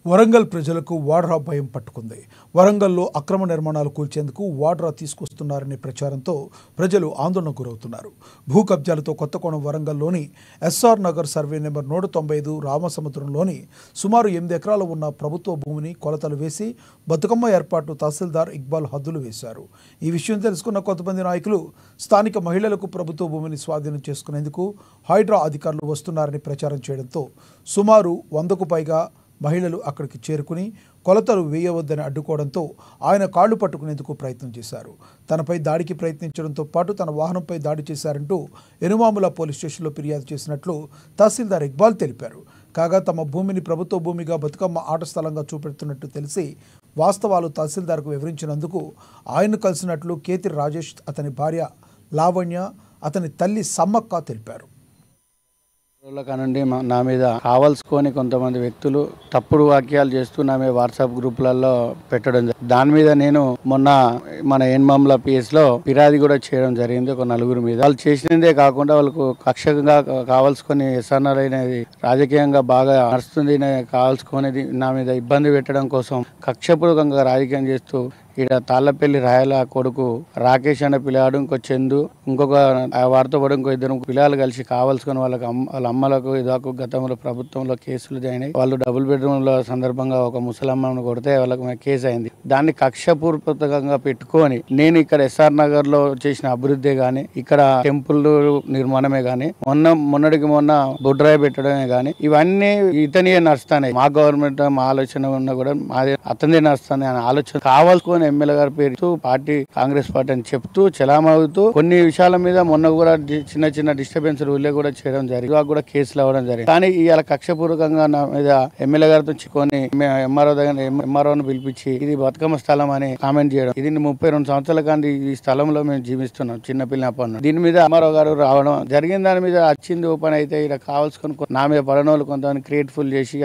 వరంగల్ ప్రజలకు వాడ్రా భయం పట్టుకుంది. వరంగల్లో అక్రమ నిర్మాణాలు కూల్చేందుకు వాడ్రా తీసుకొస్తున్నారనే ప్రచారంతో ప్రజలు ఆందోళనకు గురవుతున్నారు. భూ కబ్జాలతో కొత్తకోణం వరంగల్లోని ఎస్ఆర్ నగర్ సర్వే నెంబర్ 195 రామసముద్రంలోని సుమారు 8 ఎకరాలు ఉన్న ప్రభుత్వ భూమిని కొలతలు వేసి బతుకమ్మ ఏర్పాటు తహసీల్దార్ ఇక్బాల్ హద్దులు వేశారు. ఈ విషయం తెలుసుకున్న కొంతమంది నాయకులు స్థానిక మహిళలకు ప్రభుత్వ భూమిని స్వాధీనం చేసుకునేందుకు హైడ్రా అధికారులు వస్తున్నారని ప్రచారం చేయడంతో సుమారు 100కు పైగా మహిళలు అక్కడికి చేరుకుని కొలతలు వేయవద్దని అడ్డుకోవడంతో ఆయన కాళ్లు పట్టుకునేందుకు ప్రయత్నం చేశారు. తనపై దాడికి ప్రయత్నించడంతో పాటు తన వాహనంపై దాడి చేశారంటూ ఎనుమాముల పోలీస్ స్టేషన్లో ఫిర్యాదు చేసినట్లు తహసీల్దార్ ఇక్బాల్ తెలిపారు. కాగా తమ భూమిని ప్రభుత్వ భూమిగా బతుకమ్మ ఆట స్థలంగా చూపెడుతున్నట్టు తెలిసి వాస్తవాలు తహసీల్దార్కు వివరించినందుకు ఆయన్ను కలిసినట్లు కేతిరి రాజేష్, అతని భార్య లావణ్య, అతని తల్లి సమ్మక్క తెలిపారు. కానండి నా మీద కావాల్సుకొని కొంతమంది వ్యక్తులు తప్పుడు వాక్యాలు చేస్తూ నా మీద వాట్సాప్ గ్రూపులలో పెట్టడం జరిగింది. దాని మీద నేను మొన్న మన ఎన్మామ్ల పిఎస్ లో ఫిర్యాదు కూడా చేయడం జరిగింది. ఒక 4 మీద వాళ్ళు చేసినదే కాకుండా వాళ్ళకు కక్షగా కావాల్సుకొని ఎస్ఆర్ఆర్ అనేది రాజకీయంగా బాగా నడుస్తుంది కావాల్సుకొని నా మీద ఇబ్బంది పెట్టడం కోసం కక్షపూర్వకంగా రాజకీయం చేస్తూ ఇక్కడ తాళ్ళపల్లి రాయల కొడుకు రాకేష్ అనే పిల్లాడు, ఇంకో చందు, ఇంకొక వారితో పాటు ఇంకో 2 పిల్లలు కలిసి కావాల్సుకొని వాళ్ళ అమ్మలకు ఇదాకు గతంలో ప్రభుత్వంలో కేసులు జాయిన్ అయ్యి వాళ్ళు డబుల్ బెడ్రూమ్ లో సందర్భంగా ఒక ముసలమ్మను కొడితే వాళ్ళకి కేసు అయింది. దాన్ని కక్షపూర్వకంగా పెట్టుకొని నేను ఇక్కడ ఎస్ఆర్ నగర్ లో చేసిన అభివృద్ధి గాని, ఇక్కడ టెంపుల్ నిర్మాణమే గాని, మొన్నటికి మొన్న బొడ్రాయి పెట్టడమే గాని, ఇవన్నీ ఇతనియే నడుస్తాయి. మా గవర్నమెంట్ మా ఆలోచన ఉన్నా కూడా మాది అతనిదే నడుస్తుంది అనే ఆలోచన కావాల్సుకొని ఎమ్మెల్యే గారి పేరుతో పార్టీ కాంగ్రెస్ పార్టీ అని చెప్తూ చలామవుతూ కొన్ని విషయాల మీద మొన్న కూడా చిన్న డిస్టర్బెన్స్ ఊళ్ళో కూడా చేయడం జరిగింది. కూడా కేసులు అవ్వడం జరిగింది. కానీ ఇవాళ కక్షపూర్వకంగా నా మీద ఎమ్మెల్యే గారితో చిక్కొని ఎంఆర్ఓ దగ్గర ఎంఆర్ఓను పిలిపించి ఇది బతుకమ్మ స్థలం అని కామెంట్ చేయడం. ఇది 32 సంవత్సరాల కానీ ఈ స్థలంలో మేము జీవిస్తున్నాం చిన్నపిల్లప్పటి. దీని మీద ఎంఆర్ఓ గారు రావడం జరిగింది. దాని మీద వచ్చింది ఓపెన్ అయితే ఇక్కడ కావాల్సుకొని నా మీద పడనోళ్ళు కొంతమంది క్రియేట్ఫుల్ చేసి